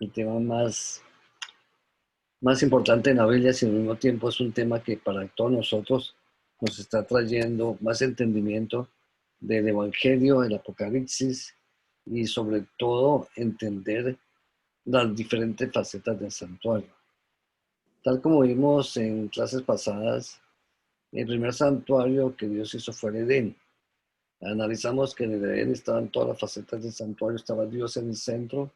el tema más importante en la Biblia, si al mismo tiempo es un tema que para todos nosotros nos está trayendo más entendimiento del Evangelio, del Apocalipsis y sobre todo entender las diferentes facetas del santuario. Tal como vimos en clases pasadas, el primer santuario que Dios hizo fue el Edén. Analizamos que en el Edén estaban todas las facetas del santuario, estaba Dios en el centro,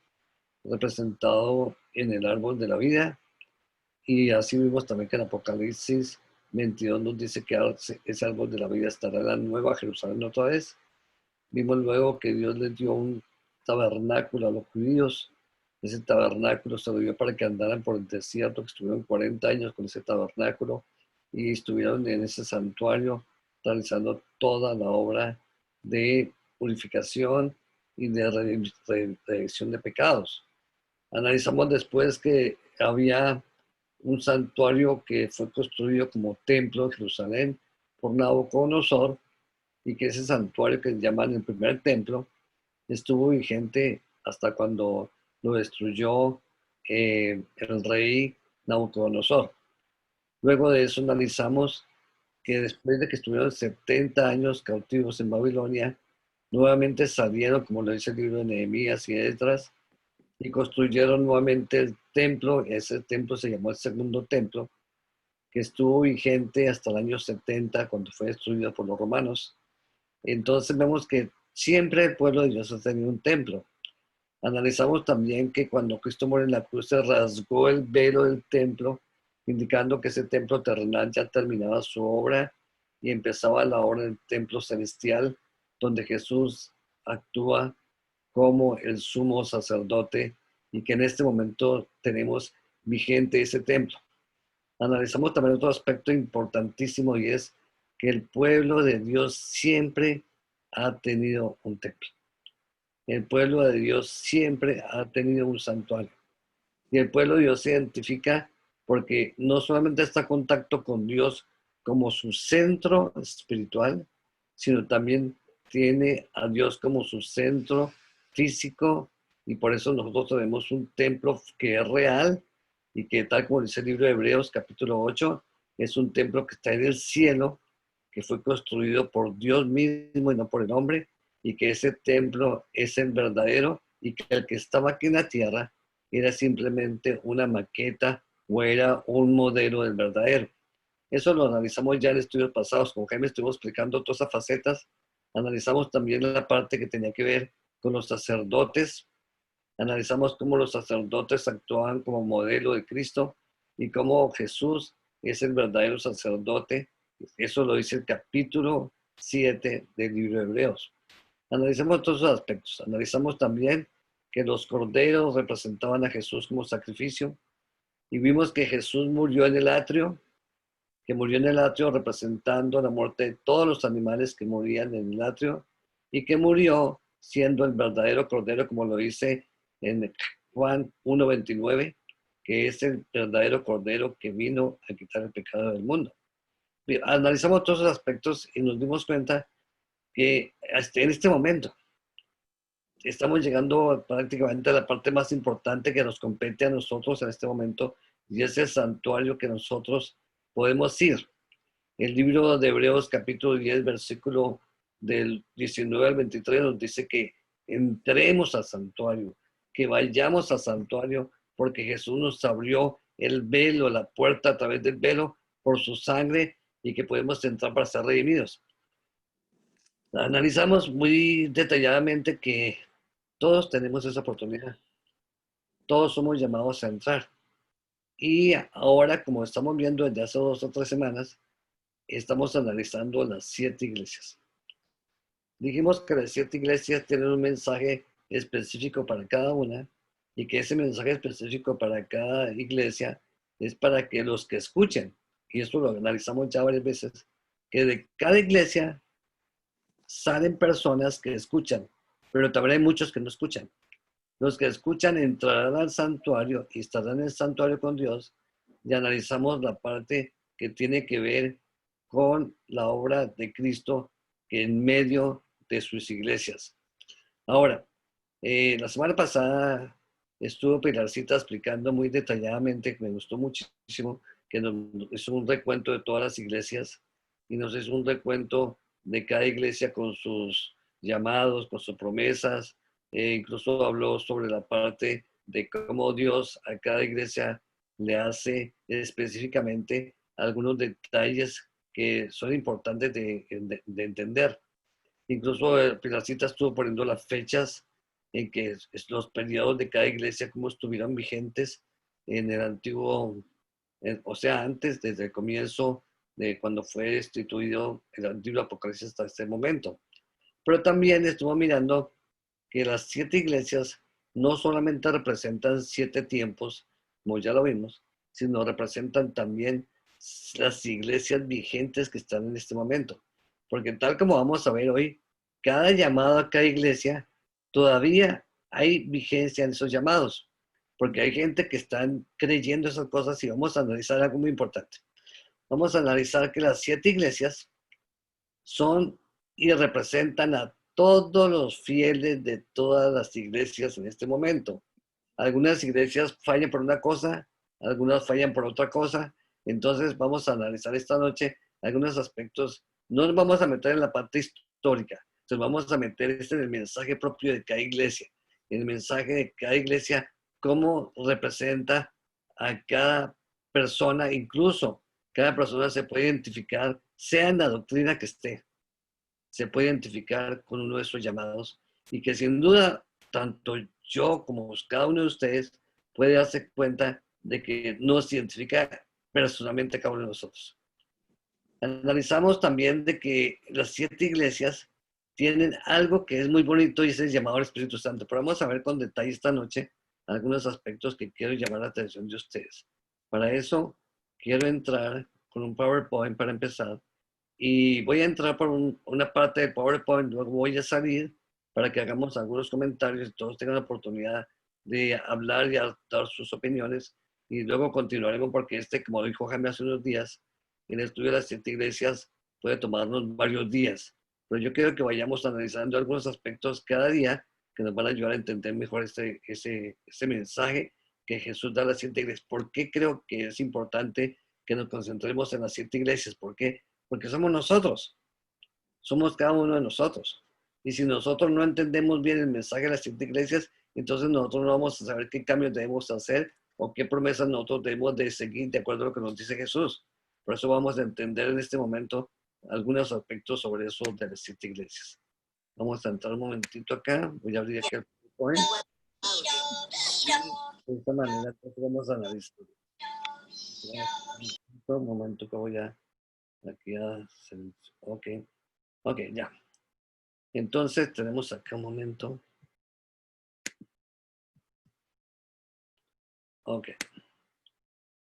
representado en el árbol de la vida. Y así vimos también que en Apocalipsis 22 nos dice que ese árbol de la vida estará en la nueva Jerusalén otra vez. Vimos luego que Dios les dio un tabernáculo a los judíos. Ese tabernáculo se lo dio para que andaran por el desierto, que estuvieron 40 años con ese tabernáculo y estuvieron en ese santuario realizando toda la obra de purificación y de redención de pecados. Analizamos después que había un santuario que fue construido como templo de Jerusalén por Nabucodonosor y que ese santuario que llaman el primer templo estuvo vigente hasta cuando lo destruyó el rey Nabucodonosor. Luego de eso analizamos que después de que estuvieron 70 años cautivos en Babilonia, nuevamente salieron, como lo dice el libro de Nehemías y Esdras, y construyeron nuevamente el templo. Ese templo se llamó el segundo templo, que estuvo vigente hasta el año 70, cuando fue destruido por los romanos. Entonces vemos que siempre el pueblo de Dios ha tenido un templo. Analizamos también que cuando Cristo muere en la cruz se rasgó el velo del templo, indicando que ese templo terrenal ya terminaba su obra y empezaba la obra del templo celestial, donde Jesús actúa como el sumo sacerdote y que en este momento tenemos vigente ese templo. Analizamos también otro aspecto importantísimo y es que el pueblo de Dios siempre ha tenido un templo. El pueblo de Dios siempre ha tenido un santuario. Y el pueblo de Dios se identifica porque no solamente está en contacto con Dios como su centro espiritual, sino también tiene a Dios como su centro físico, y por eso nosotros tenemos un templo que es real y que, tal como dice el libro de Hebreos capítulo 8, es un templo que está en el cielo, que fue construido por Dios mismo y no por el hombre, y que ese templo es el verdadero, y que el que estaba aquí en la tierra era simplemente una maqueta o era un modelo del verdadero. Eso lo analizamos ya en estudios pasados. Con Jaime estuvimos explicando todas esas facetas. Analizamos también la parte que tenía que ver con los sacerdotes. Analizamos cómo los sacerdotes actuaban como modelo de Cristo y cómo Jesús es el verdadero sacerdote. Eso lo dice el capítulo 7 del libro de Hebreos. Analizamos todos esos aspectos. Analizamos también que los corderos representaban a Jesús como sacrificio y vimos que Jesús murió en el atrio, que murió en el atrio representando la muerte de todos los animales que morían en el atrio y que murió siendo el verdadero cordero, como lo dice en Juan 1:29, que es el verdadero cordero que vino a quitar el pecado del mundo. Analizamos todos esos aspectos y nos dimos cuenta que hasta en este momento estamos llegando prácticamente a la parte más importante que nos compete a nosotros en este momento, y es el santuario que nosotros podemos ir. El libro de Hebreos capítulo 10, versículo del 19 al 23 nos dice que entremos al santuario, que vayamos al santuario, porque Jesús nos abrió el velo, la puerta a través del velo por su sangre, y que podemos entrar para ser redimidos. Analizamos muy detalladamente que todos tenemos esa oportunidad, todos somos llamados a entrar. Y ahora, como estamos viendo desde hace 2 o 3 semanas, estamos analizando las 7 iglesias. Dijimos que las 7 iglesias tienen un mensaje específico para cada una, y que ese mensaje específico para cada iglesia es para que los que escuchen, y esto lo analizamos ya varias veces, que de cada iglesia salen personas que escuchan, pero también hay muchos que no escuchan. Los que escuchan entrarán al santuario y estarán en el santuario con Dios, y analizamos la parte que tiene que ver con la obra de Cristo en medio de sus iglesias. Ahora, la semana pasada estuvo Pilarcita explicando muy detalladamente, que me gustó muchísimo, que nos hizo un recuento de todas las iglesias y nos hizo un recuento de cada iglesia con sus llamados, con sus promesas, incluso habló sobre la parte de cómo Dios a cada iglesia le hace específicamente algunos detalles que son importantes de entender. Incluso Pilarcita estuvo poniendo las fechas en que los periodos de cada iglesia, cómo estuvieron vigentes en el antiguo, o sea, antes, desde el comienzo de cuando fue instituido el antiguo Apocalipsis hasta este momento. Pero también estuvo mirando que las 7 iglesias no solamente representan 7 tiempos, como ya lo vimos, sino representan también las iglesias vigentes que están en este momento. Porque tal como vamos a ver hoy, cada llamado a cada iglesia, todavía hay vigencia en esos llamados, porque hay gente que están creyendo esas cosas y vamos a analizar algo muy importante. Vamos a analizar que las 7 iglesias son y representan a todos los fieles de todas las iglesias en este momento. Algunas iglesias fallan por una cosa, algunas fallan por otra cosa. Entonces vamos a analizar esta noche algunos aspectos. No nos vamos a meter en la parte histórica, nos vamos a meter en el mensaje propio de cada iglesia, en el mensaje de cada iglesia, cómo representa a cada persona, incluso cada persona se puede identificar, sea en la doctrina que esté, se puede identificar con uno de esos llamados y que sin duda tanto yo como cada uno de ustedes puede darse cuenta de que nos identifica personalmente a cada uno de nosotros. Analizamos también de que las 7 iglesias tienen algo que es muy bonito y es el llamado al Espíritu Santo, pero vamos a ver con detalle esta noche algunos aspectos que quiero llamar la atención de ustedes. Para eso quiero entrar con un PowerPoint para empezar y voy a entrar por una parte del PowerPoint, luego voy a salir para que hagamos algunos comentarios y todos tengan la oportunidad de hablar y dar sus opiniones. Y luego continuaremos porque como dijo Jaime hace unos días, el estudio de las 7 iglesias puede tomarnos varios días. Pero yo quiero que vayamos analizando algunos aspectos cada día que nos van a ayudar a entender mejor ese mensaje que Jesús da a las 7 iglesias. ¿Por qué creo que es importante que nos concentremos en las 7 iglesias? ¿Por qué? Porque somos nosotros, somos cada uno de nosotros. Y si nosotros no entendemos bien el mensaje de las 7 iglesias, entonces nosotros no vamos a saber qué cambios debemos hacer o qué promesas nosotros debemos de seguir de acuerdo a lo que nos dice Jesús. Por eso vamos a entender en este momento algunos aspectos sobre eso de las 7 iglesias. Vamos a entrar un momentito acá, voy a abrir aquí el PowerPoint. De esta manera entonces vamos a analizar. Un momento que voy a aquí a hacer, ok. Ok, ya. Entonces tenemos acá un momento. Ok.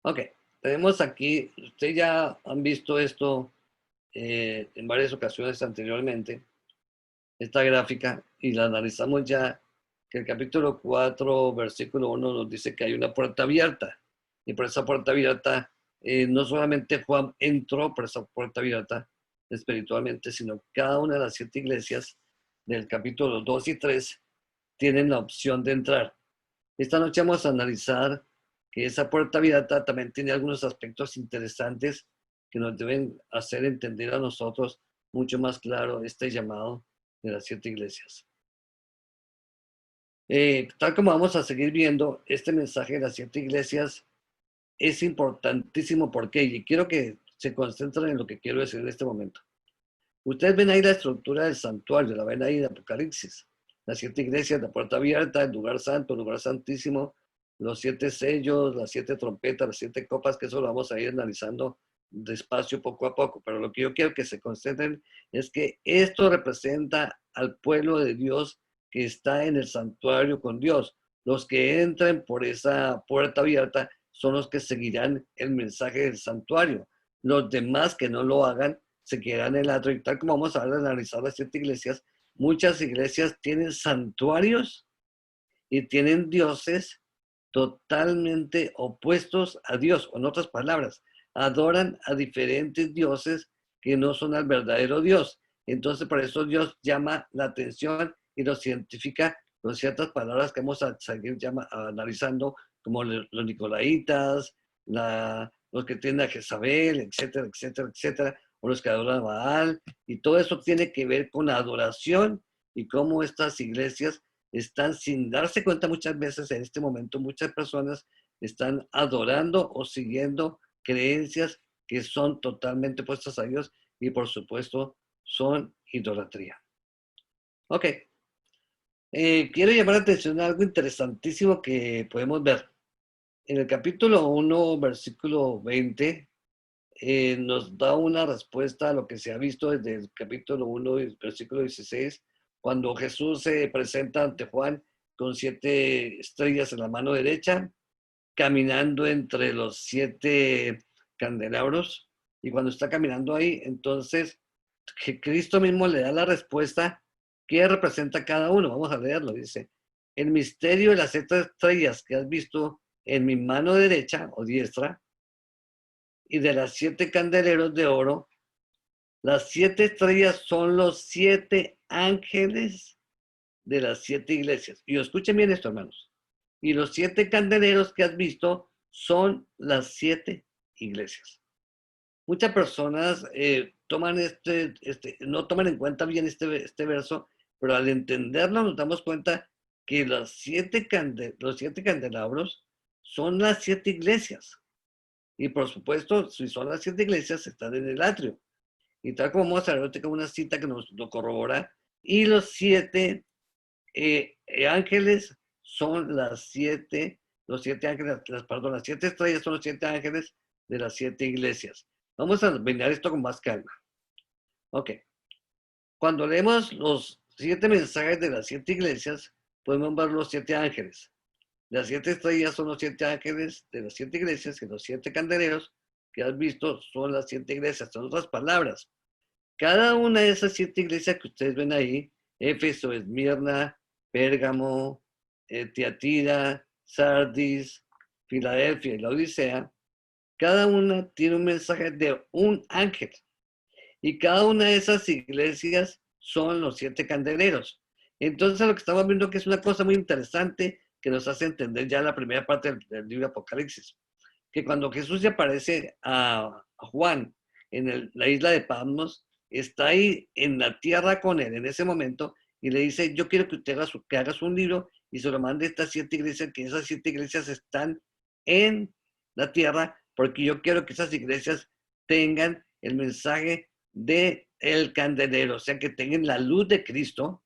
Ok. Tenemos aquí, ustedes ya han visto esto en varias ocasiones anteriormente, esta gráfica, y la analizamos ya, que el capítulo 4, versículo 1 nos dice que hay una puerta abierta. Y por esa puerta abierta, no solamente Juan entró por esa puerta abierta espiritualmente, sino cada una de las 7 iglesias del capítulo 2 y 3 tienen la opción de entrar. Esta noche vamos a analizar que esa puerta abierta también tiene algunos aspectos interesantes que nos deben hacer entender a nosotros mucho más claro este llamado de las 7 iglesias. Tal como vamos a seguir viendo, este mensaje de las 7 iglesias es importantísimo porque, y quiero que se concentren en lo que quiero decir en este momento. Ustedes ven ahí la estructura del santuario, la ven ahí de Apocalipsis. Las 7 iglesias, la puerta abierta, el lugar santo, el lugar santísimo, los 7 sellos, las 7 trompetas, las 7 copas, que eso lo vamos a ir analizando despacio poco a poco. Pero lo que yo quiero que se concentren es que esto representa al pueblo de Dios que está en el santuario con Dios. Los que entren por esa puerta abierta son los que seguirán el mensaje del santuario. Los demás que no lo hagan se quedan en el atrio. Y tal como vamos a analizar las 7 iglesias, muchas iglesias tienen santuarios y tienen dioses totalmente opuestos a Dios. O en otras palabras, adoran a diferentes dioses que no son al verdadero Dios. Entonces, por eso Dios llama la atención y los identifica con ciertas palabras que vamos a seguir analizando, como los nicolaitas, los que tienen a Jezabel, etcétera, etcétera, etcétera, o los que adoran a Baal, y todo eso tiene que ver con la adoración y cómo estas iglesias están, sin darse cuenta muchas veces en este momento, muchas personas están adorando o siguiendo creencias que son totalmente puestas a Dios y por supuesto son idolatría. Ok, quiero llamar la atención a algo interesantísimo que podemos ver. En el capítulo 1, versículo 20, nos da una respuesta a lo que se ha visto desde el capítulo 1, versículo 16, cuando Jesús se presenta ante Juan con 7 estrellas en la mano derecha, caminando entre los 7 candelabros, y cuando está caminando ahí, entonces Cristo mismo le da la respuesta que representa cada uno. Vamos a leerlo, dice: el misterio de las 7 estrellas que has visto en mi mano derecha o diestra, y de las 7 candeleros de oro. Las 7 estrellas son los 7 ángeles de las 7 iglesias. Y escuchen bien esto, hermanos. Y los 7 candeleros que has visto son las 7 iglesias. Muchas personas toman no toman en cuenta bien este verso, pero al entenderlo nos damos cuenta que los 7 candelabros son las 7 iglesias. Y por supuesto, si son las 7 iglesias, están en el atrio. Y tal como vamos a ver ahorita una cita que nos lo corrobora, y los 7 ángeles son los 7 ángeles, perdón, las 7 estrellas son los 7 ángeles de las 7 iglesias. Vamos a mirar esto con más calma. Ok. Cuando leemos los 7 mensajes de las 7 iglesias, podemos ver los 7 ángeles. Las 7 estrellas son los 7 ángeles de las 7 iglesias, y los 7 candeleros que has visto son las 7 iglesias. En otras palabras, cada una de esas 7 iglesias que ustedes ven ahí, Éfeso, Esmirna, Pérgamo, Tiatira, Sardis, Filadelfia y la Odisea, cada una tiene un mensaje de un ángel. Y cada una de esas iglesias son los 7 candeleros. Entonces lo que estamos viendo que es una cosa muy interesante que nos hace entender ya la primera parte del libro de Apocalipsis. Que cuando Jesús se aparece a Juan en la isla de Patmos, está ahí en la tierra con él en ese momento y le dice: yo quiero que usted hagas un libro y se lo mande a estas 7 iglesias, que esas 7 iglesias están en la tierra, porque yo quiero que esas iglesias tengan el mensaje de el candelero, o sea, que tengan la luz de Cristo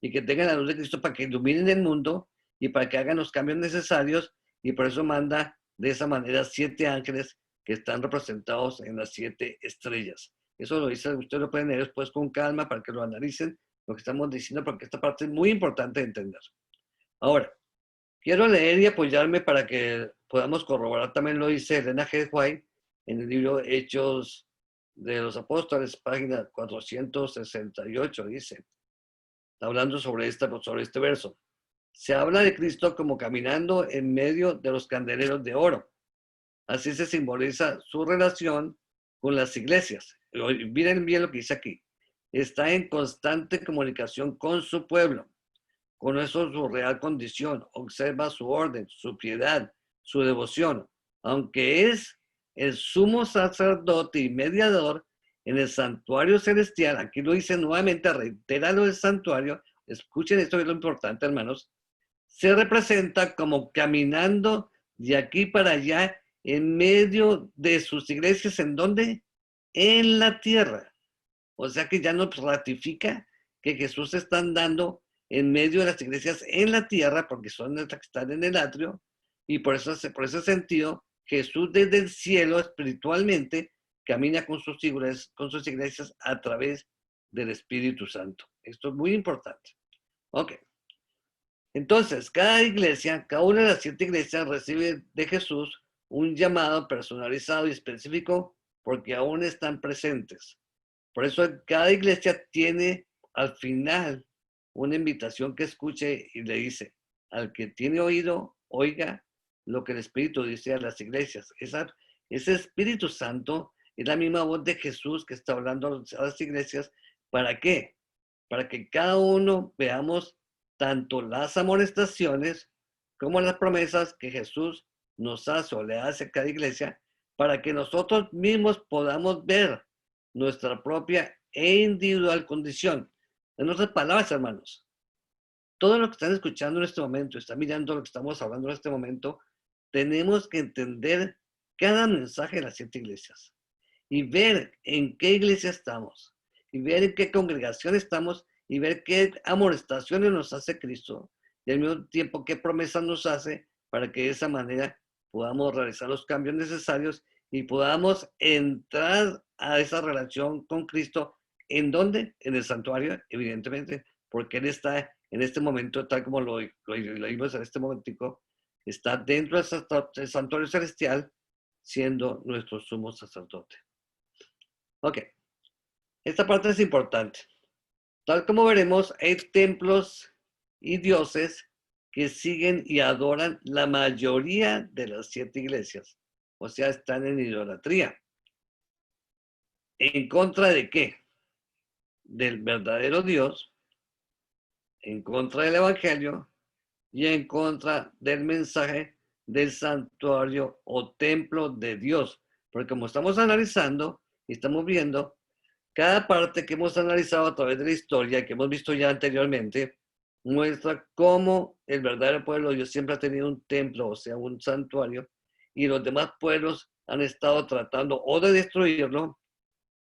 y que tengan la luz de Cristo para que iluminen el mundo y para que hagan los cambios necesarios, y por eso manda de esa manera 7 ángeles que están representados en las 7 estrellas. Eso lo dice, ustedes lo pueden leer después con calma para que lo analicen, lo que estamos diciendo, porque esta parte es muy importante de entender. Ahora, quiero leer y apoyarme para que podamos corroborar, también lo dice Elena G. White en el libro Hechos de los Apóstoles, página 468, dice, hablando sobre este verso. Se habla de Cristo como caminando en medio de los candeleros de oro. Así se simboliza su relación con las iglesias. Miren bien lo que dice aquí. Está en constante comunicación con su pueblo. Conoce su real condición, observa su orden, su piedad, su devoción. Aunque es el sumo sacerdote y mediador en el santuario celestial, aquí lo dice nuevamente, reitera lo del santuario. Escuchen esto, es lo importante, hermanos. Se representa como caminando de aquí para allá en medio de sus iglesias. ¿En dónde? En la tierra. O sea que ya nos ratifica que Jesús está andando en medio de las iglesias en la tierra, porque son las que están en el atrio, y por ese sentido, Jesús desde el cielo espiritualmente camina con sus iglesias a través del Espíritu Santo. Esto es muy importante. Ok. Entonces, cada iglesia, cada una de las 7 iglesias recibe de Jesús un llamado personalizado y específico porque aún están presentes. Por eso cada iglesia tiene al final una invitación que escuche y le dice: al que tiene oído, oiga lo que el Espíritu dice a las iglesias. Ese Espíritu Santo es la misma voz de Jesús que está hablando a las iglesias. ¿Para qué? Para que cada uno veamos tanto las amonestaciones como las promesas que Jesús nos hace o le hace a cada iglesia para que nosotros mismos podamos ver nuestra propia e individual condición. En otras palabras, hermanos, todo lo que están escuchando en este momento, están mirando lo que estamos hablando en este momento, tenemos que entender cada mensaje de las 7 iglesias y ver en qué iglesia estamos y ver en qué congregación estamos y ver qué amonestaciones nos hace Cristo y al mismo tiempo qué promesas nos hace para que de esa manera podamos realizar los cambios necesarios y podamos entrar a esa relación con Cristo. ¿En dónde? En el santuario, evidentemente, porque Él está en este momento, tal como lo vimos en este momentico, está dentro del santuario celestial, siendo nuestro sumo sacerdote. Ok, esta parte es importante. Tal como veremos, hay templos y dioses que siguen y adoran la mayoría de las 7 iglesias. O sea, están en idolatría. ¿En contra de qué? Del verdadero Dios, en contra del Evangelio y en contra del mensaje del santuario o templo de Dios. Porque como estamos analizando y estamos viendo, cada parte que hemos analizado a través de la historia, que hemos visto ya anteriormente, muestra cómo el verdadero pueblo de Dios siempre ha tenido un templo, o sea, un santuario, y los demás pueblos han estado tratando o de destruirlo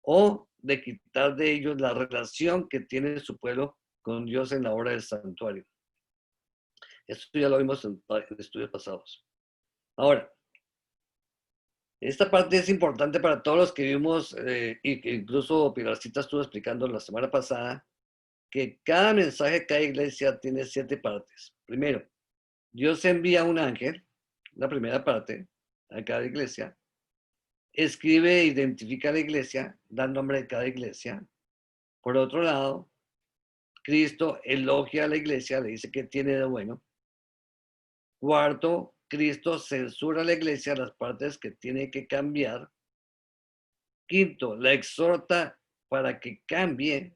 o de quitar de ellos la relación que tiene su pueblo con Dios en la hora del santuario. Esto ya lo vimos en estudios pasados. Ahora, esta parte es importante para todos los que vimos, y que incluso Pilarcita estuvo explicando la semana pasada, que cada mensaje, cada iglesia tiene 7 partes. Primero, Dios envía un ángel, la primera parte, a cada iglesia. Escribe e identifica a la iglesia, da el nombre de cada iglesia. Por otro lado, Cristo elogia a la iglesia, le dice que tiene de bueno. Cuarto, Cristo censura a la iglesia las partes que tiene que cambiar. Quinto, la exhorta para que cambie.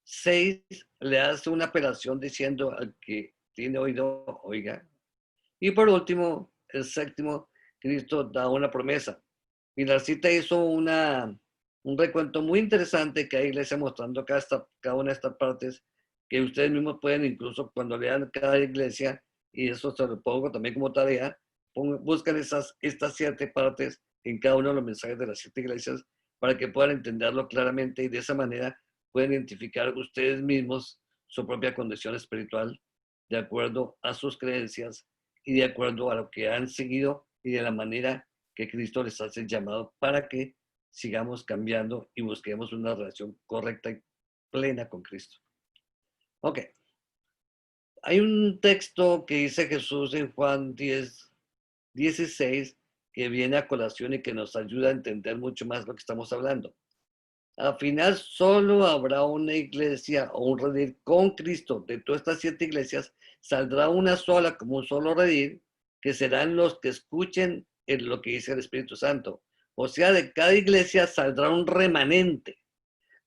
6, le hace una apelación diciendo al que tiene oído, oiga. Y por último, el séptimo, Cristo da una promesa. Y la cita hizo un recuento muy interesante que hay iglesia mostrando cada una de estas partes, que ustedes mismos pueden incluso cuando lean cada iglesia, y eso se lo pongo también como tarea, buscan estas 7 partes en cada uno de los mensajes de las 7 iglesias para que puedan entenderlo claramente y de esa manera pueden identificar ustedes mismos su propia condición espiritual de acuerdo a sus creencias y de acuerdo a lo que han seguido y de la manera que Cristo les hace llamado para que sigamos cambiando y busquemos una relación correcta y plena con Cristo. Ok. Hay un texto que dice Jesús en Juan 10:16 que viene a colación y que nos ayuda a entender mucho más lo que estamos hablando. Al final solo habrá una iglesia o un redil con Cristo. De todas estas 7 iglesias saldrá una sola como un solo redil, que serán los que escuchen lo que dice el Espíritu Santo. O sea, de cada iglesia saldrá un remanente.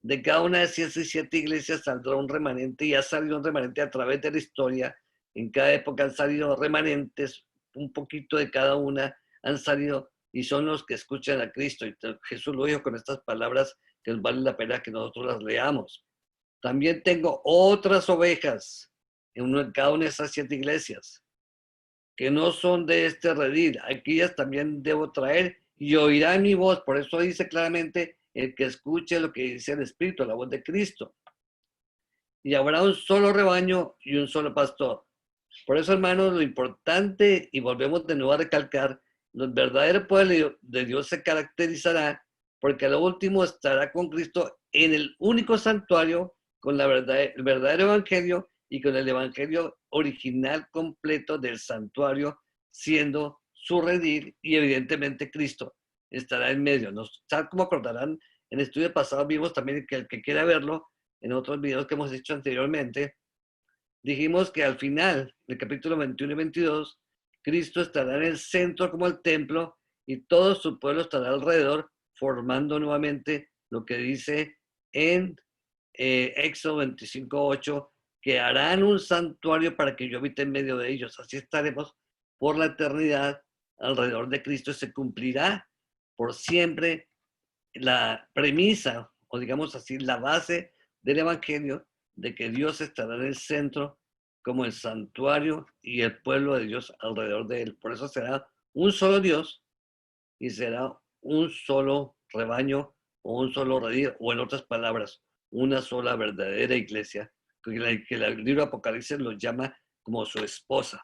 De cada una de esas 7 iglesias saldrá un remanente y ha salido un remanente a través de la historia. En cada época han salido remanentes, un poquito de cada una han salido y son los que escuchan a Cristo. Y Jesús lo dijo con estas palabras que vale la pena que nosotros las leamos. También tengo otras ovejas en cada una de esas 7 iglesias que no son de este redil. Aquellas también debo traer y oirán mi voz. Por eso dice claramente el que escuche lo que dice el Espíritu, la voz de Cristo. Y habrá un solo rebaño y un solo pastor. Por eso, hermanos, lo importante, y volvemos de nuevo a recalcar, el verdadero pueblo de Dios se caracterizará porque a lo último estará con Cristo en el único santuario, con el verdadero evangelio y con el evangelio original completo del santuario, siendo su redil y evidentemente Cristo estará en medio. Tal como acordarán, en estudios pasados vimos también que el que quiera verlo, en otros videos que hemos hecho anteriormente, dijimos que al final del capítulo 21 y 22, Cristo estará en el centro como el templo y todo su pueblo estará alrededor, formando nuevamente lo que dice en Éxodo 25:8, que harán un santuario para que yo habite en medio de ellos. Así estaremos por la eternidad alrededor de Cristo. Se cumplirá por siempre la premisa, o digamos así, la base del Evangelio, de que Dios estará en el centro como el santuario y el pueblo de Dios alrededor de él. Por eso será un solo Dios y será un solo rebaño o un solo redil, o en otras palabras, una sola verdadera iglesia, que el libro Apocalipsis lo llama como su esposa.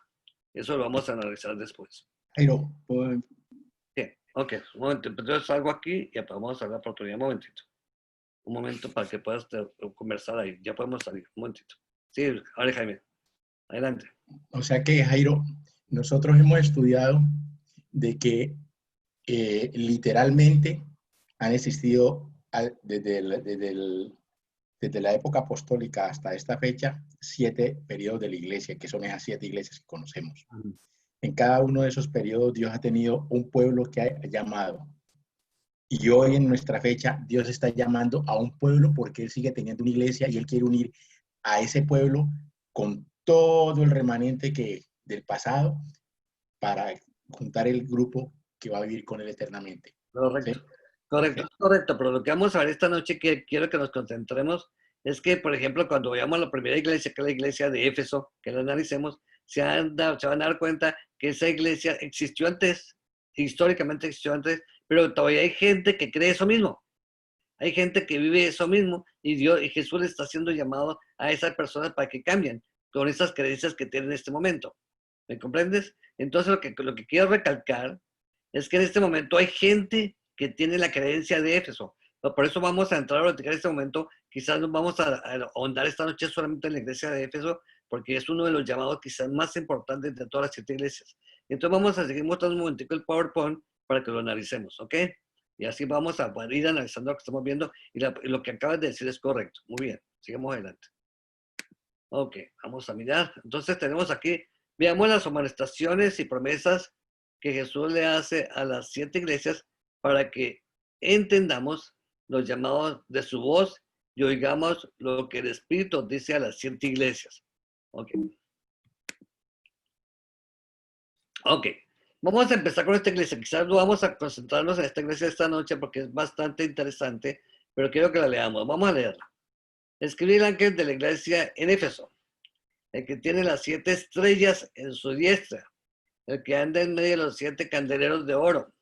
Eso lo vamos a analizar después. Jairo, Bien, ok, un momento. Entonces salgo aquí y vamos a hablar por oportunidad. Un momentito. Un momento para que puedas conversar ahí. Ya podemos salir. Un momentito. Sí, ahora Jaime. Adelante. o sea que, Jairo, nosotros hemos estudiado de que literalmente han existido desde la época apostólica hasta esta fecha 7 periodos de la iglesia, que son esas 7 iglesias que conocemos. En cada uno de esos periodos Dios ha tenido un pueblo que ha llamado. Y hoy en nuestra fecha Dios está llamando a un pueblo porque Él sigue teniendo una iglesia y Él quiere unir a ese pueblo con todo el remanente del pasado para juntar el grupo que va a vivir con Él eternamente. Correcto. ¿Sí? Correcto, Okay. correcto. Pero lo que vamos a ver esta noche, que quiero que nos concentremos, es que, por ejemplo, cuando veamos la primera iglesia, que es la iglesia de Éfeso, que la analicemos, se van a dar cuenta que esa iglesia existió antes, históricamente existió antes, pero todavía hay gente que cree eso mismo. Hay gente que vive eso mismo y Dios y Jesús le está haciendo llamado a esas personas para que cambien con esas creencias que tienen en este momento. ¿Me comprendes? Entonces lo que quiero recalcar es que en este momento hay gente que tiene la creencia de Éfeso. Por eso vamos a entrar a platicar en este momento. Quizás nos vamos a ahondar esta noche solamente en la iglesia de Éfeso, porque es uno de los llamados quizás más importantes de todas las 7 iglesias. Entonces vamos a seguir mostrando un momentico el PowerPoint para que lo analicemos, ¿ok? Y así vamos a poder ir analizando lo que estamos viendo y lo que acabas de decir es correcto. Muy bien, sigamos adelante. Ok, vamos a mirar. Entonces tenemos aquí, veamos las amonestaciones y promesas que Jesús le hace a las 7 iglesias para que entendamos los llamados de su voz y oigamos lo que el Espíritu dice a las 7 iglesias. Ok. Ok. Vamos a empezar con esta iglesia. Quizás no vamos a concentrarnos en esta iglesia esta noche porque es bastante interesante, pero quiero que la leamos. Vamos a leerla. Escribe el ángel de la iglesia en Éfeso, el que tiene las 7 estrellas en su diestra, el que anda en medio de los 7 candeleros de oro.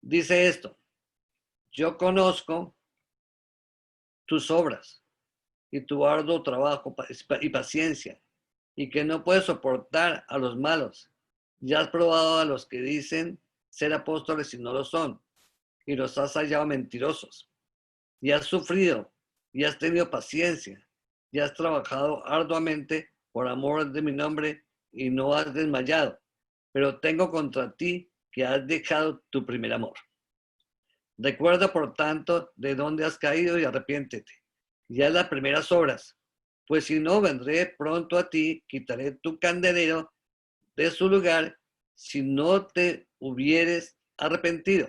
Dice esto: yo conozco tus obras y tu arduo trabajo y paciencia, y que no puedes soportar a los malos. Ya has probado a los que dicen ser apóstoles y no lo son, y los has hallado mentirosos. Y has sufrido, y has tenido paciencia, y has trabajado arduamente por amor de mi nombre, y no has desmayado. Pero tengo contra ti que has dejado tu primer amor. Recuerda, por tanto, de dónde has caído y arrepiéntete. Ya las primeras obras, pues si no, vendré pronto a ti, quitaré tu candelero de su lugar si no te hubieres arrepentido.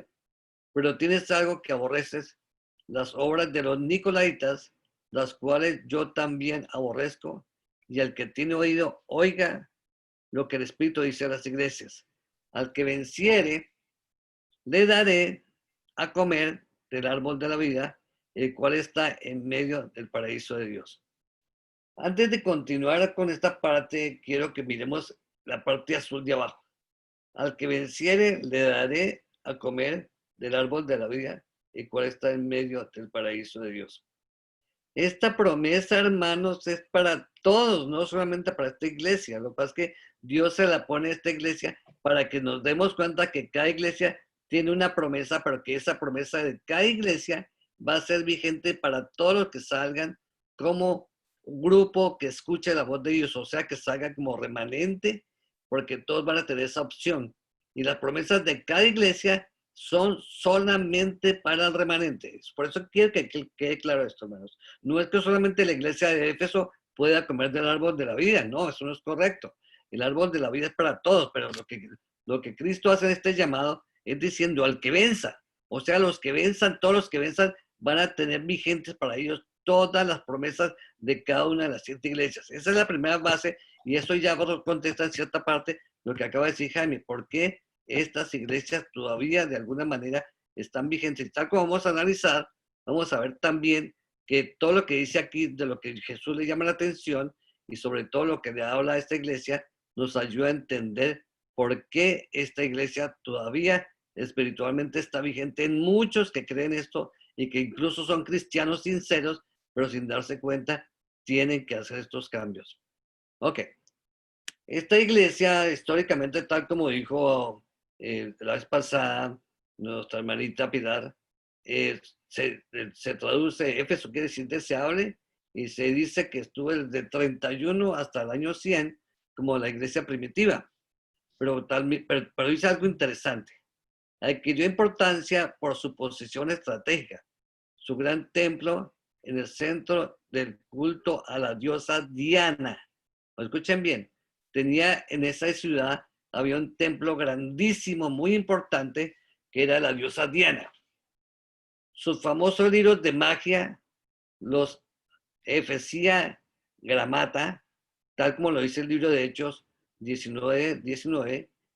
Pero tienes algo que aborreces, las obras de los nicolaitas, las cuales yo también aborrezco, y al que tiene oído, oiga lo que el Espíritu dice a las iglesias. Al que venciere, le daré a comer del árbol de la vida, el cual está en medio del paraíso de Dios. Antes de continuar con esta parte, quiero que miremos la parte azul de abajo. Al que venciere, le daré a comer del árbol de la vida, el cual está en medio del paraíso de Dios. Esta promesa, hermanos, es para todos, no solamente para esta iglesia. Lo que pasa es que Dios se la pone a esta iglesia para que nos demos cuenta que cada iglesia tiene una promesa, pero que esa promesa de cada iglesia va a ser vigente para todos los que salgan como un grupo que escuche la voz de Dios, o sea, que salga como remanente, porque todos van a tener esa opción. Y las promesas de cada iglesia son solamente para el remanente. Por eso quiero que quede claro esto, hermanos. No es que solamente la iglesia de Éfeso pueda comer del árbol de la vida, no, eso no es correcto. El árbol de la vida es para todos, pero lo que Cristo hace en este llamado es diciendo al que venza, o sea, los que venzan, todos los que venzan van a tener vigentes para ellos todas las promesas de cada una de las 7 iglesias. Esa es la primera base y eso ya contesta en cierta parte lo que acaba de decir Jaime. ¿Por qué estas iglesias todavía de alguna manera están vigentes? Y tal como vamos a analizar, vamos a ver también que todo lo que dice aquí, de lo que Jesús le llama la atención y sobre todo lo que le habla a esta iglesia, nos ayuda a entender por qué esta iglesia todavía espiritualmente está vigente en muchos que creen esto y que incluso son cristianos sinceros, pero sin darse cuenta tienen que hacer estos cambios. Ok. Esta iglesia, históricamente, tal como dijo la vez pasada nuestra hermanita Pilar, se traduce, Éfeso quiere decir deseable, y se dice que estuvo desde 31 hasta el año 100 como la iglesia primitiva. Pero dice algo interesante. Adquirió importancia por su posición estratégica, su gran templo en el centro del culto a la diosa Diana. Escuchen bien, tenía en esa ciudad, había un templo grandísimo, muy importante, que era la diosa Diana. Sus famosos libros de magia, los Efesia Gramata, tal como lo dice el libro de Hechos 19,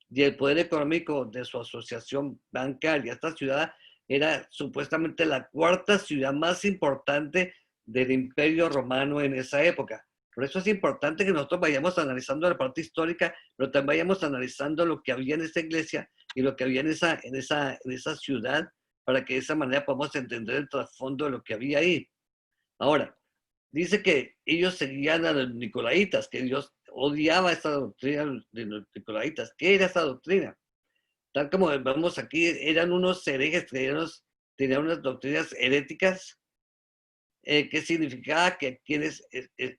y el poder económico de su asociación bancaria. Esta ciudad era supuestamente la 4ª ciudad más importante del Imperio Romano en esa época. Por eso es importante que nosotros vayamos analizando la parte histórica, pero también vayamos analizando lo que había en esta iglesia y lo que había en esa ciudad, para que de esa manera podamos entender el trasfondo de lo que había ahí. Ahora, dice que ellos seguían a los nicolaitas, que Dios odiaba esta doctrina de los nicolaitas. ¿Qué era esa doctrina? Tal como vemos aquí, eran unos herejes, tenían unas doctrinas heréticas, que significaba que quienes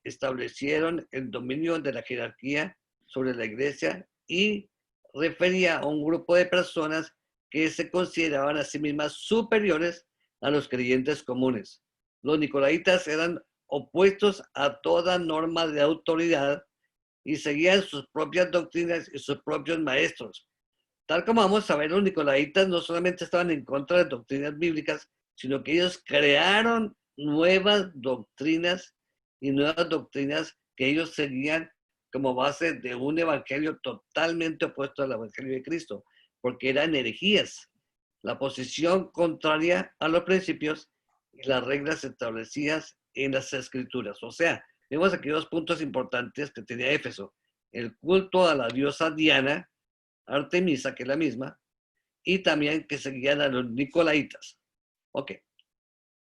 establecieron el dominio de la jerarquía sobre la iglesia, y refería a un grupo de personas que se consideraban a sí mismas superiores a los creyentes comunes. Los nicolaitas eran opuestos a toda norma de autoridad y seguían sus propias doctrinas y sus propios maestros. Tal como vamos a ver, los nicolaitas no solamente estaban en contra de doctrinas bíblicas, sino que ellos crearon nuevas doctrinas y nuevas doctrinas que ellos seguían como base de un evangelio totalmente opuesto al evangelio de Cristo, porque eran herejías, la posición contraria a los principios y las reglas establecidas en las escrituras. O sea, vemos aquí 2 puntos importantes que tenía Éfeso: el culto a la diosa Diana, Artemisa, que es la misma, y también que seguían a los nicolaitas. Ok.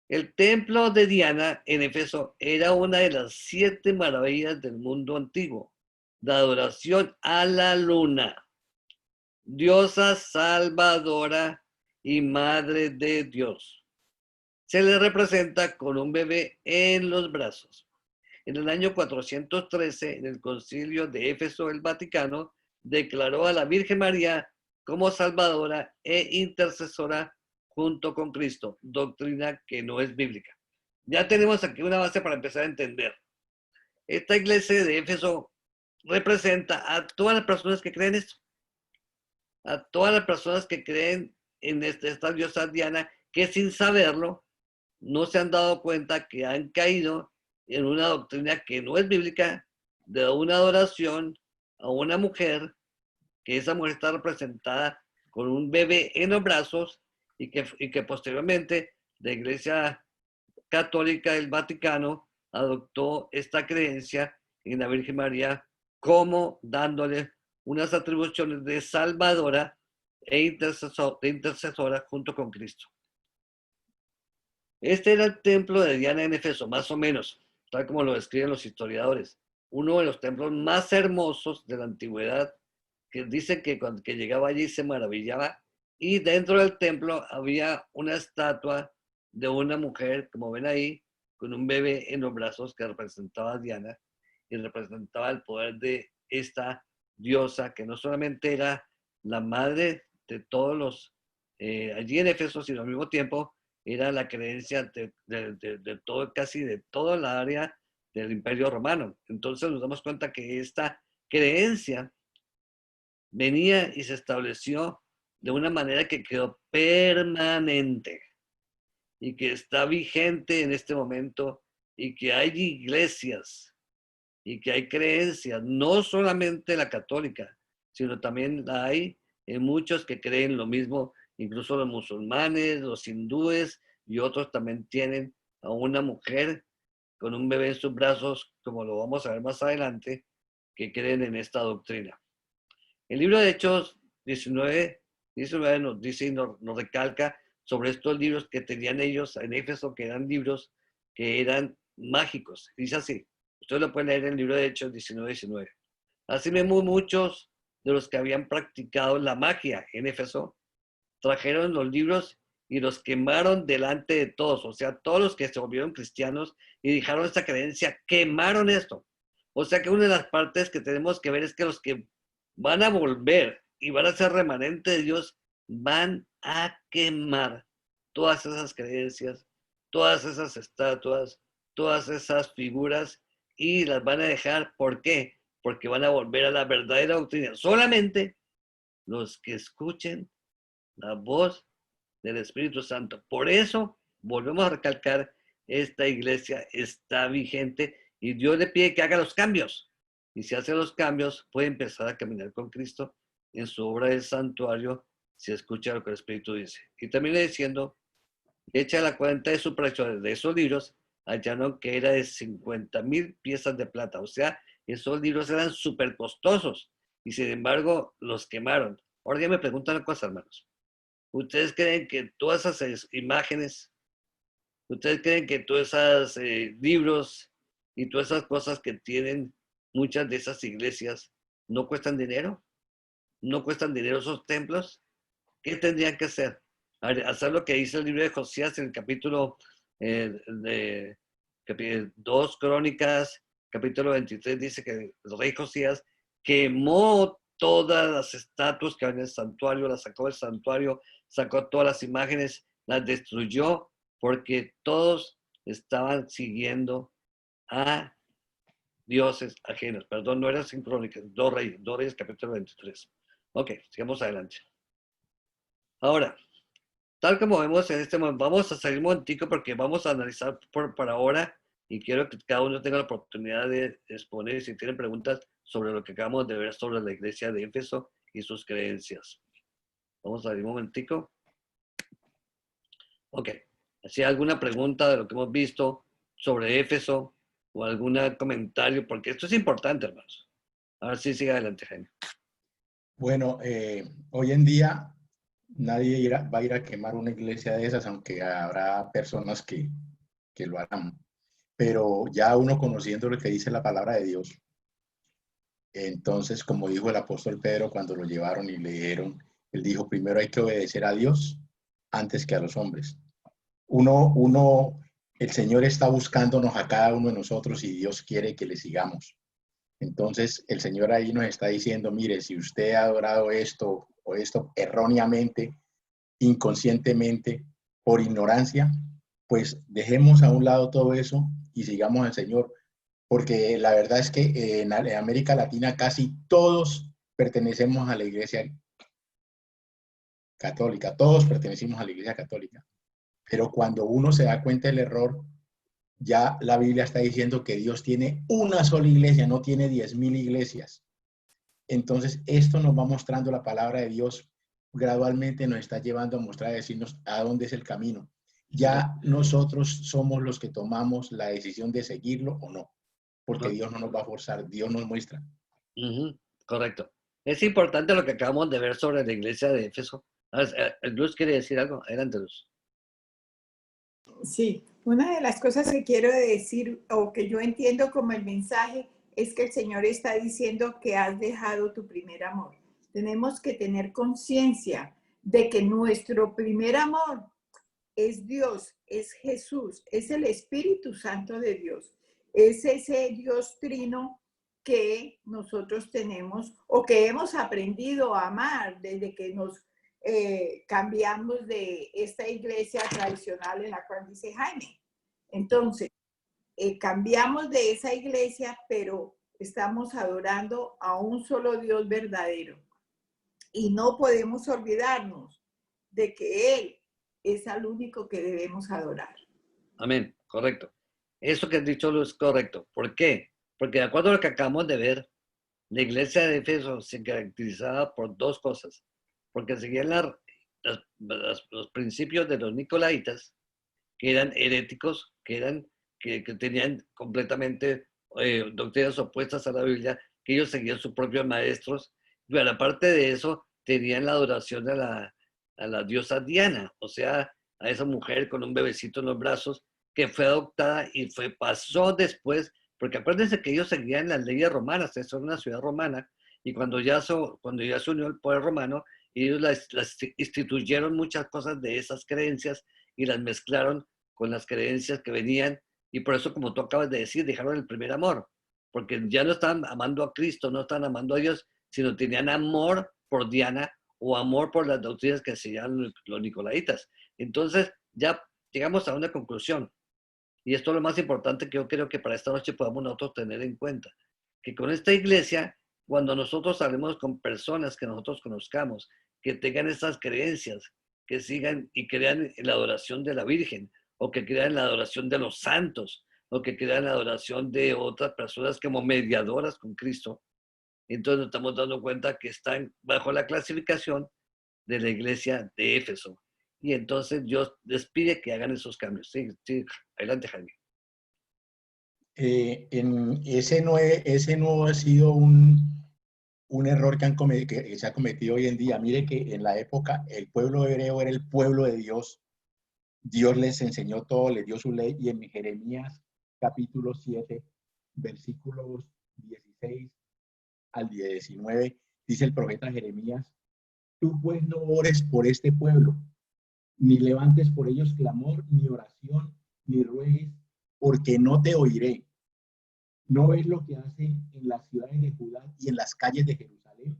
El templo de Diana en Éfeso era una de las 7 maravillas del mundo antiguo, de adoración a la luna, diosa salvadora y madre de Dios. Se le representa con un bebé en los brazos. En el año 413, en el concilio de Éfeso, el Vaticano declaró a la Virgen María como salvadora e intercesora junto con Cristo, doctrina que no es bíblica. Ya tenemos aquí una base para empezar a entender. Esta iglesia de Éfeso representa a todas las personas que creen esto, a todas las personas que creen en esta diosa Diana, que sin saberlo no se han dado cuenta que han caído en una doctrina que no es bíblica, de una adoración a una mujer, que esa mujer está representada con un bebé en los brazos, y que posteriormente la Iglesia Católica del Vaticano adoptó esta creencia en la Virgen María como dándole unas atribuciones de salvadora e intercesora junto con Cristo. Este era el templo de Diana en Éfeso, más o menos, tal como lo describen los historiadores. Uno de los templos más hermosos de la antigüedad, que dice que cuando llegaba allí se maravillaba. Y dentro del templo había una estatua de una mujer, como ven ahí, con un bebé en los brazos, que representaba a Diana y representaba el poder de esta diosa, que no solamente era la madre de todos los allí en Éfeso, sino al mismo tiempo era la creencia de todo, casi de toda la área del Imperio Romano. Entonces nos damos cuenta que esta creencia venía y se estableció de una manera que quedó permanente y que está vigente en este momento y que hay iglesias y que hay creencias, no solamente la católica, sino también hay muchos que creen lo mismo, incluso los musulmanes, los hindúes y otros también tienen a una mujer con un bebé en sus brazos, como lo vamos a ver más adelante, que creen en esta doctrina. El libro de Hechos 19 nos dice y nos recalca sobre estos libros que tenían ellos en Éfeso, que eran libros que eran mágicos. Dice así, ustedes lo pueden leer en el libro de Hechos 19. Así mismo muchos de los que habían practicado la magia en Éfeso trajeron los libros y los quemaron delante de todos. O sea, todos los que se volvieron cristianos y dejaron esta creencia, quemaron esto. O sea que una de las partes que tenemos que ver es que los que van a volver y van a ser remanente de Dios, van a quemar todas esas creencias, todas esas estatuas, todas esas figuras y las van a dejar. ¿Por qué? Porque van a volver a la verdadera doctrina. Solamente los que escuchen la voz del Espíritu Santo. Por eso, volvemos a recalcar, esta iglesia está vigente y Dios le pide que haga los cambios. Y si hace los cambios, puede empezar a caminar con Cristo en su obra del santuario, si escucha lo que el Espíritu dice. Y termina diciendo, echa la cuenta de su precio de esos libros, hallaron que era de 50,000 piezas de plata. O sea, esos libros eran súper costosos y sin embargo los quemaron. Ahora ya me preguntan una cosa, hermanos. ¿Ustedes creen que todas esas imágenes, ustedes creen que todos esos libros y todas esas cosas que tienen muchas de esas iglesias no cuestan dinero? ¿No cuestan dinero esos templos? ¿Qué tendrían que hacer? Hacer lo que dice el libro de Josías en el capítulo 2 Crónicas, capítulo 23, dice que el rey Josías quemó todas las estatuas que había en el santuario, las sacó del santuario, sacó todas las imágenes, las destruyó, porque todos estaban siguiendo a dioses ajenos. Perdón, no era sin Crónicas, dos reyes, capítulo 23. Ok, sigamos adelante. Ahora, tal como vemos en este momento, vamos a salir un momentico porque vamos a analizar por ahora y quiero que cada uno tenga la oportunidad de exponer si tienen preguntas sobre lo que acabamos de ver sobre la iglesia de Éfeso y sus creencias. Vamos a salir un momentico. Ok, si hay alguna pregunta de lo que hemos visto sobre Éfeso o algún comentario, porque esto es importante, hermanos. Ahora sí, sigue adelante, Jaime. Bueno, hoy en día nadie va a ir a quemar una iglesia de esas, aunque habrá personas que lo harán. Pero ya uno conociendo lo que dice la palabra de Dios, entonces, como dijo el apóstol Pedro cuando lo llevaron y le dijeron, él dijo, primero hay que obedecer a Dios antes que a los hombres. El Señor está buscándonos a cada uno de nosotros y Dios quiere que le sigamos. Entonces, el Señor ahí nos está diciendo, mire, si usted ha adorado esto o esto erróneamente, inconscientemente, por ignorancia, pues dejemos a un lado todo eso y sigamos al Señor. Porque la verdad es que en América Latina casi todos pertenecemos a la Iglesia Católica, todos pertenecimos a la Iglesia Católica. Pero cuando uno se da cuenta del error, ya la Biblia está diciendo que Dios tiene una sola iglesia, no tiene 10,000 iglesias. Entonces, esto nos va mostrando la palabra de Dios, gradualmente nos está llevando a mostrar, a decirnos a dónde es el camino. Ya nosotros somos los que tomamos la decisión de seguirlo o no, porque Dios no nos va a forzar, Dios nos muestra. Correcto. Es importante lo que acabamos de ver sobre la iglesia de Éfeso. Luz quiere decir algo. Adelante, Luz. Sí, una de las cosas que quiero decir o que yo entiendo como el mensaje es que el Señor está diciendo que has dejado tu primer amor. Tenemos que tener conciencia de que nuestro primer amor es Dios, es Jesús, es el Espíritu Santo de Dios, es ese Dios trino que nosotros tenemos o que hemos aprendido a amar desde que nos cambiamos de esta iglesia tradicional en la cual dice Jaime. Entonces, cambiamos de esa iglesia, pero estamos adorando a un solo Dios verdadero. Y no podemos olvidarnos de que Él es al único que debemos adorar. Amén, correcto. Eso que has dicho es correcto. ¿Por qué? Porque de acuerdo a lo que acabamos de ver, la iglesia de Éfeso se caracterizaba por dos cosas. Porque seguían los principios de los nicolaitas, que eran heréticos, que tenían completamente doctrinas opuestas a la Biblia, que ellos seguían sus propios maestros, pero aparte de eso, tenían la adoración a la diosa Diana, o sea, a esa mujer con un bebecito en los brazos, que fue adoptada y pasó después, porque acuérdense que ellos seguían las leyes romanas, eso era una ciudad romana, y cuando ya se unió el poder romano, ellos las instituyeron muchas cosas de esas creencias y las mezclaron con las creencias que venían, y por eso, como tú acabas de decir, dejaron el primer amor, porque ya no estaban amando a Cristo, no estaban amando a Dios, sino tenían amor por Diana o amor por las doctrinas que enseñaban los nicolaitas. Entonces, ya llegamos a una conclusión, y esto es lo más importante que yo creo que para esta noche podamos nosotros tener en cuenta, que con esta iglesia, cuando nosotros hablemos con personas que nosotros conozcamos, que tengan estas creencias, que sigan y crean en la adoración de la Virgen, o que crean en la adoración de los santos, o que crean en la adoración de otras personas como mediadoras con Cristo, entonces nos estamos dando cuenta que están bajo la clasificación de la iglesia de Éfeso. Y entonces Dios les pide que hagan esos cambios. Sí, sí, adelante, Jaime. Ese no ha sido un error que se ha cometido hoy en día. Mire que en la época el pueblo hebreo era el pueblo de Dios. Dios les enseñó todo, les dio su ley, y en Jeremías capítulo 7, versículos 16 al 19, dice el profeta Jeremías: tú pues no ores por este pueblo, ni levantes por ellos clamor, ni oración, ni ruegues, porque no te oiré. ¿No ves lo que hacen en las ciudades de Judá y en las calles de Jerusalén?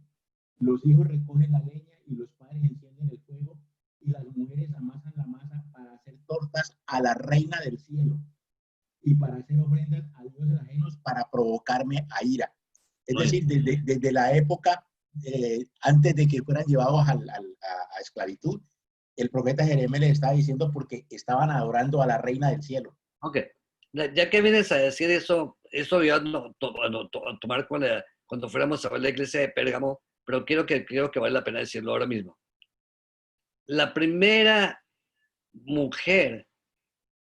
Los hijos recogen la leña y los padres encienden el fuego, y las mujeres amasan la masa para hacer tortas a la reina del cielo y para hacer ofrendas a dioses ajenos, para provocarme a ira. Es decir, desde la época antes de que fueran llevados a esclavitud, el profeta Jeremías les estaba diciendo porque estaban adorando a la reina del cielo. Ok, ya que vienes a decir eso, eso ya a tomar cuando fuéramos a ver la iglesia de Pérgamo, pero creo que vale la pena decirlo ahora mismo. La primera mujer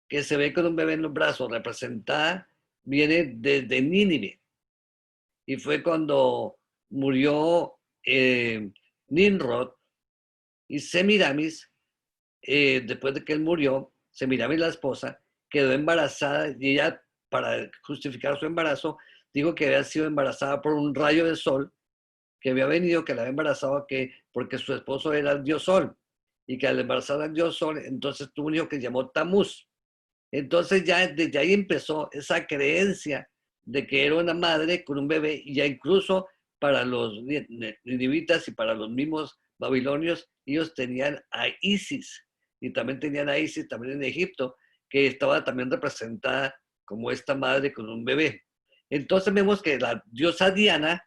que se ve con un bebé en los brazos representada viene desde Nínive, y fue cuando murió Nimrod, y Semiramis, después de que él murió, Semiramis, la esposa, quedó embarazada, y ella, para justificar su embarazo, dijo que había sido embarazada por un rayo de sol que había venido, que la había embarazado porque su esposo era el dios sol, y que al embarazar al dios sol, entonces tuvo un hijo que se llamó Tamuz. Entonces ya desde ahí empezó esa creencia de que era una madre con un bebé, y ya incluso para los ninivitas y para los mismos babilonios, ellos tenían a Isis, y también tenían a Isis también en Egipto, que estaba también representada como esta madre con un bebé. Entonces vemos que la diosa Diana,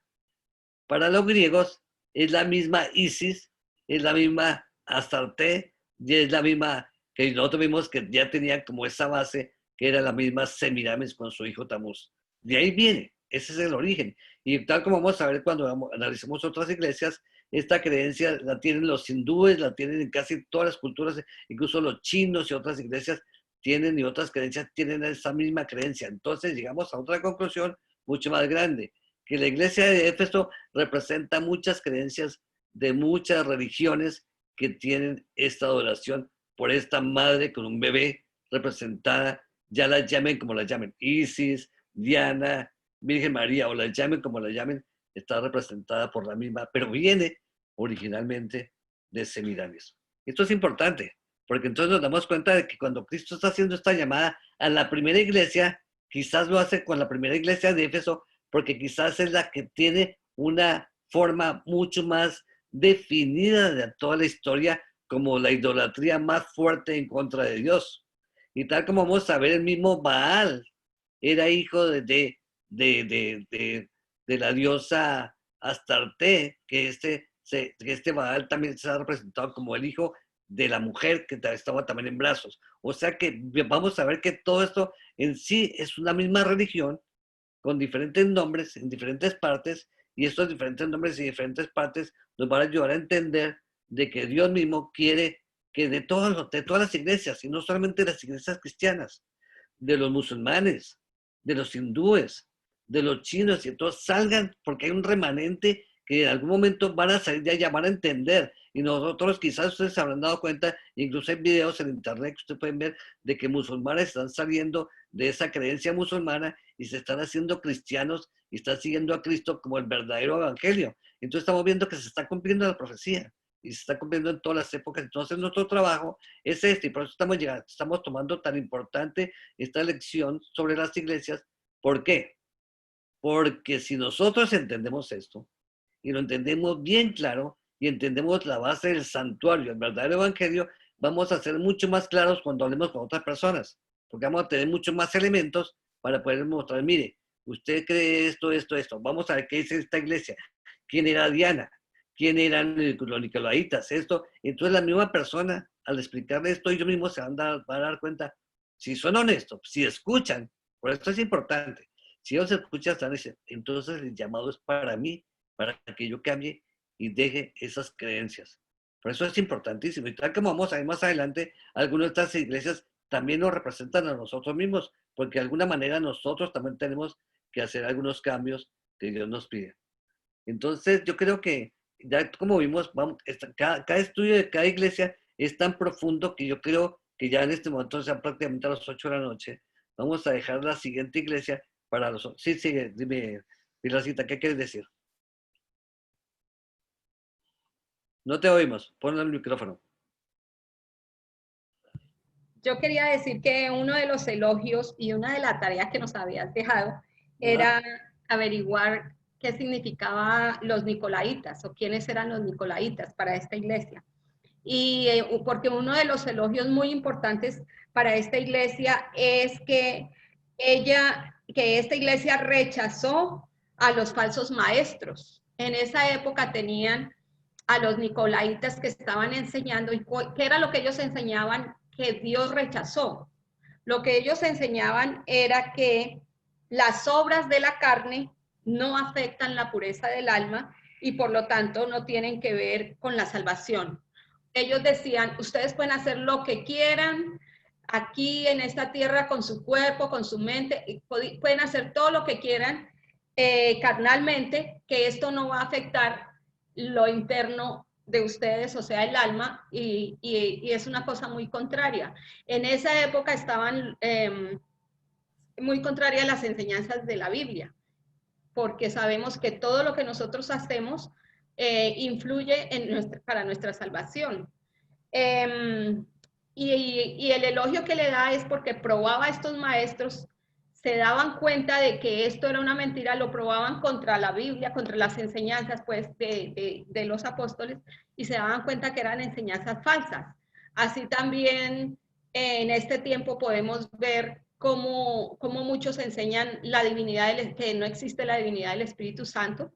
para los griegos, es la misma Isis, es la misma Astarte, y es la misma que nosotros vimos que ya tenían como esa base, que era la misma Semiramis con su hijo Tamuz. De ahí viene, ese es el origen. Y tal como vamos a ver cuando analicemos otras iglesias, esta creencia la tienen los hindúes, la tienen en casi todas las culturas, incluso los chinos y otras iglesias tienen, y otras creencias tienen esa misma creencia. Entonces llegamos a otra conclusión mucho más grande, que la iglesia de Éfeso representa muchas creencias de muchas religiones que tienen esta adoración por esta madre con un bebé representada, ya la llamen como la llamen, Isis, Diana, Virgen María, o la llamen como la llamen, está representada por la misma, pero viene originalmente de Semiramis. Esto es importante, porque entonces nos damos cuenta de que cuando Cristo está haciendo esta llamada a la primera iglesia, quizás lo hace con la primera iglesia de Éfeso, porque quizás es la que tiene una forma mucho más definida de toda la historia como la idolatría más fuerte en contra de Dios. Y tal como vamos a ver, el mismo Baal era hijo de la diosa Astarte, que este Baal también se ha representado como el hijo de la mujer que estaba también en brazos. O sea que vamos a ver que todo esto en sí es una misma religión con diferentes nombres en diferentes partes, y estos diferentes nombres y diferentes partes nos van a ayudar a entender de que Dios mismo quiere que de todas las iglesias, y no solamente las iglesias cristianas, de los musulmanes, de los hindúes, de los chinos, y todos salgan, porque hay un remanente que en algún momento van a salir de allá, van a entender. Y nosotros, quizás ustedes se habrán dado cuenta, incluso hay videos en internet que ustedes pueden ver, de que musulmanes están saliendo de esa creencia musulmana y se están haciendo cristianos y están siguiendo a Cristo como el verdadero evangelio. Entonces estamos viendo que se está cumpliendo la profecía y se está cumpliendo en todas las épocas. Entonces nuestro trabajo es este, y por eso estamos tomando tan importante esta lección sobre las iglesias. ¿Por qué? Porque si nosotros entendemos esto, y lo entendemos bien claro, y entendemos la base del santuario, el verdadero evangelio, vamos a ser mucho más claros cuando hablemos con otras personas, porque vamos a tener muchos más elementos para poder mostrar, mire, usted cree esto, esto, esto, vamos a ver qué dice esta iglesia, quién era Diana, quién eran los nicolaitas, esto. Entonces la misma persona, al explicarle esto, ellos mismos se van a dar cuenta, si son honestos, si escuchan, por esto es importante, si ellos escuchan, entonces el llamado es para mí, para que yo cambie y deje esas creencias. Por eso es importantísimo. Y tal como vamos a ver más adelante, algunas de estas iglesias también nos representan a nosotros mismos, porque de alguna manera nosotros también tenemos que hacer algunos cambios que Dios nos pide. Entonces, yo creo que, ya como vimos, cada estudio de cada iglesia es tan profundo que yo creo que ya en este momento, ya prácticamente a las 8 de la noche, vamos a dejar la siguiente iglesia para los... Sí, sigue, dime, Pilarcita, ¿qué quieres decir? No te oímos, ponle el micrófono. Yo quería decir que uno de los elogios y una de las tareas que nos habías dejado era averiguar qué significaba los nicolaitas o quiénes eran los nicolaitas para esta iglesia. Y porque uno de los elogios muy importantes para esta iglesia es que esta iglesia rechazó a los falsos maestros. En esa época tenían a los nicolaitas que estaban enseñando, y ¿qué era lo que ellos enseñaban? Que Dios rechazó. Lo que ellos enseñaban era que las obras de la carne no afectan la pureza del alma y por lo tanto no tienen que ver con la salvación. Ellos decían, ustedes pueden hacer lo que quieran aquí en esta tierra con su cuerpo, con su mente, pueden hacer todo lo que quieran carnalmente, que esto no va a afectar lo interno de ustedes, o sea, el alma, y es una cosa muy contraria. En esa época estaban muy contrarias a las enseñanzas de la Biblia, porque sabemos que todo lo que nosotros hacemos influye para nuestra salvación. Y el elogio que le da es porque probaba a estos maestros, se daban cuenta de que esto era una mentira, lo probaban contra la Biblia, contra las enseñanzas pues, de los apóstoles, y se daban cuenta que eran enseñanzas falsas. Así también en este tiempo podemos ver cómo muchos enseñan la divinidad, que no existe la divinidad del Espíritu Santo,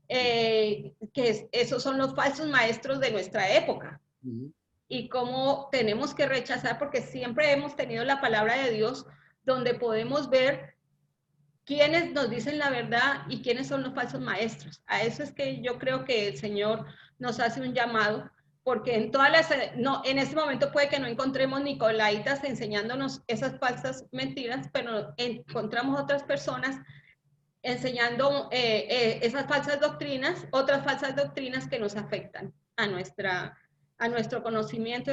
esos son los falsos maestros de nuestra época. Y cómo tenemos que rechazar, porque siempre hemos tenido la palabra de Dios, donde podemos ver quiénes nos dicen la verdad y quiénes son los falsos maestros. A eso es que yo creo que el Señor nos hace un llamado, porque en este momento puede que no encontremos nicolaitas enseñándonos esas falsas mentiras, pero encontramos otras personas enseñando esas falsas doctrinas, otras falsas doctrinas que nos afectan a nuestro conocimiento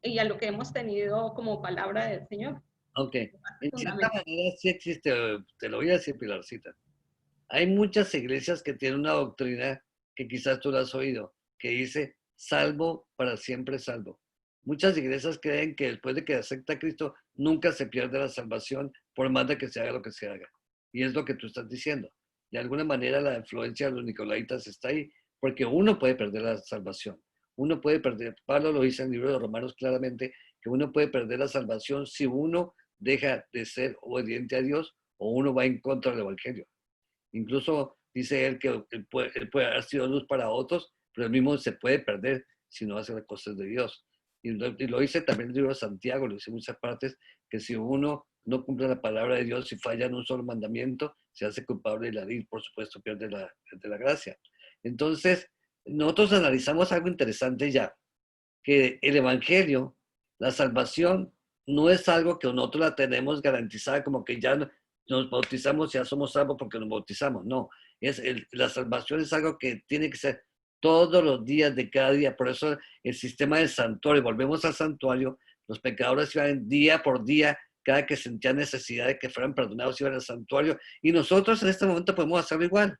y a lo que hemos tenido como palabra del Señor. Ok, en cierta manera sí existe, te lo voy a decir, Pilarcita. Hay muchas iglesias que tienen una doctrina que quizás tú la has oído, que dice, salvo para siempre salvo. Muchas iglesias creen que después de que acepta a Cristo, nunca se pierde la salvación, por más de que se haga lo que se haga. Y es lo que tú estás diciendo. De alguna manera la influencia de los nicolaitas está ahí, porque uno puede perder la salvación. Uno puede perder, Pablo lo dice en el libro de Romanos claramente, que uno puede perder la salvación si uno deja de ser obediente a Dios o uno va en contra del evangelio. Incluso dice él que él puede haber sido luz para otros, pero él mismo se puede perder sino hacer las cosas de Dios. Y lo dice también el libro de Santiago, lo dice en muchas partes, que si uno no cumple la palabra de Dios y falla en un solo mandamiento, se hace culpable y la ley, por supuesto, pierde la gracia. Entonces, nosotros analizamos algo interesante ya, que el Evangelio, la salvación, no es algo que nosotros la tenemos garantizada como que ya nos bautizamos, ya somos salvos porque nos bautizamos. No, la salvación es algo que tiene que ser todos los días de cada día. Por eso el sistema del santuario, volvemos al santuario, los pecadores iban día por día, cada que sentían necesidad de que fueran perdonados iban al santuario, y nosotros en este momento podemos hacerlo igual.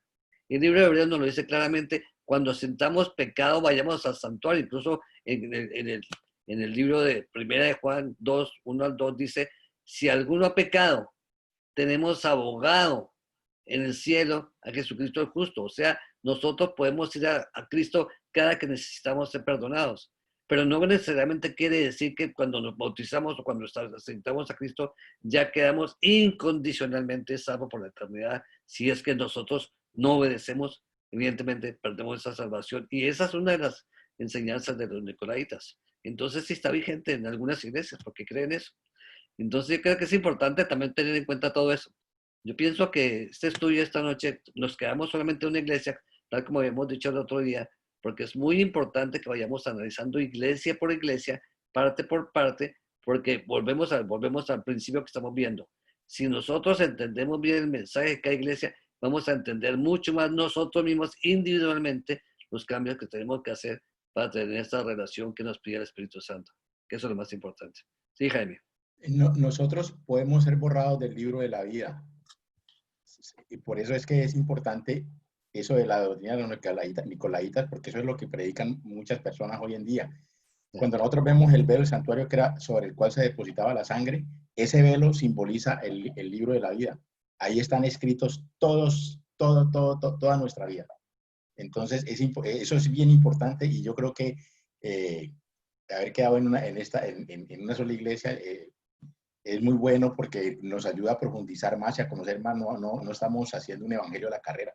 El libro de Hebreos nos lo dice claramente: cuando sintamos pecado, vayamos al santuario. Incluso en el libro de Primera de Juan 2, 1 al 2 dice: si alguno ha pecado, tenemos abogado en el cielo a Jesucristo el justo. O sea, nosotros podemos ir a Cristo cada que necesitamos ser perdonados. Pero no necesariamente quiere decir que cuando nos bautizamos o cuando aceptamos a Cristo ya quedamos incondicionalmente salvos por la eternidad. Si es que nosotros no obedecemos, evidentemente perdemos esa salvación. Y esa es una de las enseñanzas de los nicolaitas. Entonces sí está vigente en algunas iglesias porque creen eso. Entonces yo creo que es importante también tener en cuenta todo eso. Yo pienso que este estudio esta noche nos quedamos solamente en una iglesia, tal como habíamos dicho el otro día, porque es muy importante que vayamos analizando iglesia por iglesia, parte por parte, porque volvemos al principio que estamos viendo. Si nosotros entendemos bien el mensaje de cada iglesia, vamos a entender mucho más nosotros mismos individualmente los cambios que tenemos que hacer para tener esta relación que nos pide el Espíritu Santo, que eso es lo más importante. Sí, Jaime. Nosotros podemos ser borrados del libro de la vida. Y por eso es que es importante eso de la doctrina de los nicolaitas, porque eso es lo que predican muchas personas hoy en día. Cuando nosotros vemos el velo del santuario que era sobre el cual se depositaba la sangre, ese velo simboliza el libro de la vida. Ahí están escritos toda nuestra vida. Entonces, eso es bien importante, y yo creo que haber quedado en una sola iglesia es muy bueno, porque nos ayuda a profundizar más y a conocer más. No estamos haciendo un evangelio a la carrera.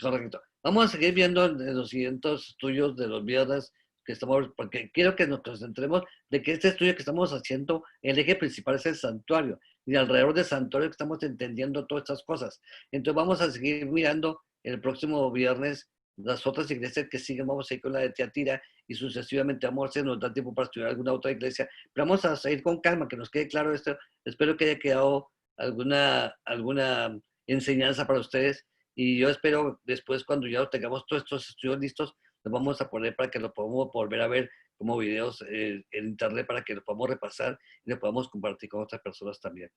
Correcto. Vamos a seguir viendo en los siguientes estudios de los viernes que estamos, porque quiero que nos concentremos de que este estudio que estamos haciendo, el eje principal es el santuario, y alrededor del santuario estamos entendiendo todas estas cosas. Entonces vamos a seguir mirando el próximo viernes las otras iglesias que siguen. Vamos a ir con la de Tiatira y sucesivamente vamos a hacer, nos da tiempo para estudiar alguna otra iglesia, pero vamos a seguir con calma, que nos quede claro esto. Espero que haya quedado alguna enseñanza para ustedes. Y yo espero después, cuando ya tengamos todos estos estudios listos, los vamos a poner para que los podamos volver a ver como videos en internet, para que los podamos repasar y los podamos compartir con otras personas también.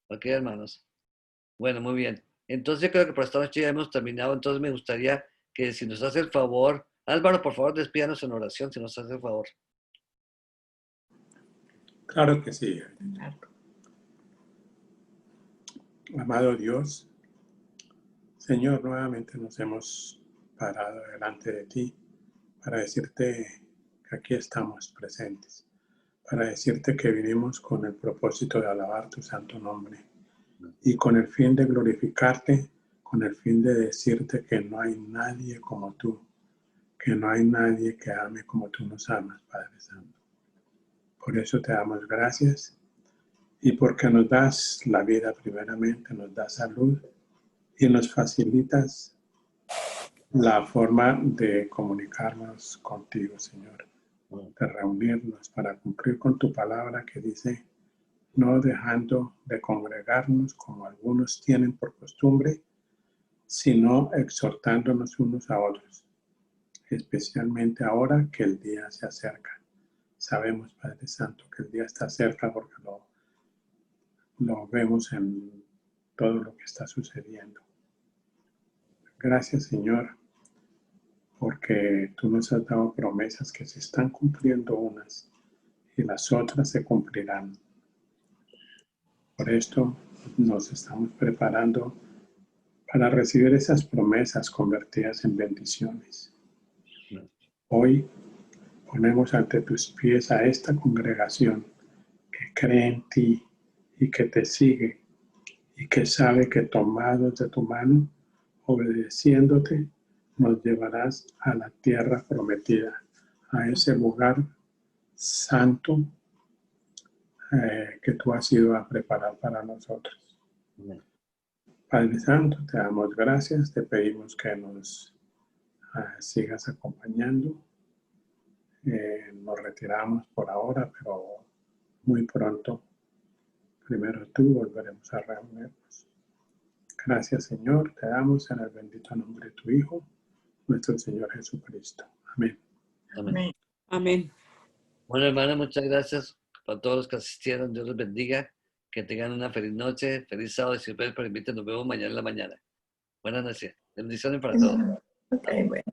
¿Ok, hermanos? Bueno, muy bien. Entonces yo creo que por esta noche ya hemos terminado. Entonces me gustaría que, si nos hace el favor, Álvaro, por favor, despídanos en oración, si nos hace el favor. Claro que sí. Amado Dios, Señor, nuevamente nos hemos parado delante de ti para decirte que aquí estamos presentes, para decirte que vinimos con el propósito de alabar tu santo nombre y con el fin de glorificarte, con el fin de decirte que no hay nadie como tú, que no hay nadie que ame como tú nos amas, Padre Santo. Por eso te damos gracias, y porque nos das la vida primeramente, nos das salud y nos facilitas la forma de comunicarnos contigo, Señor, de reunirnos para cumplir con tu palabra que dice: no dejando de congregarnos como algunos tienen por costumbre, sino exhortándonos unos a otros, especialmente ahora que el día se acerca. Sabemos, Padre Santo, que el día está cerca porque lo vemos en todo lo que está sucediendo. Gracias, Señor, porque tú nos has dado promesas que se están cumpliendo unas y las otras se cumplirán. Por esto nos estamos preparando para recibir esas promesas convertidas en bendiciones. Hoy ponemos ante tus pies a esta congregación que cree en ti y que te sigue y que sabe que tomados de tu mano, obedeciéndote, nos llevarás a la tierra prometida, a ese lugar santo que tú has ido a preparar para nosotros. Amén. Padre Santo, te damos gracias, te pedimos que nos sigas acompañando. Nos retiramos por ahora, pero muy pronto, primero tú, volveremos a reunirnos. Gracias, Señor, te damos en el bendito nombre de tu Hijo, nuestro Señor Jesucristo. Amén. Amén. Amén. Bueno, hermano, muchas gracias para todos los que asistieron. Dios los bendiga. Que tengan una feliz noche, feliz sábado. Si Dios permite, nos vemos mañana en la mañana. Buenas noches. Bendiciones para todos. Ok, bueno.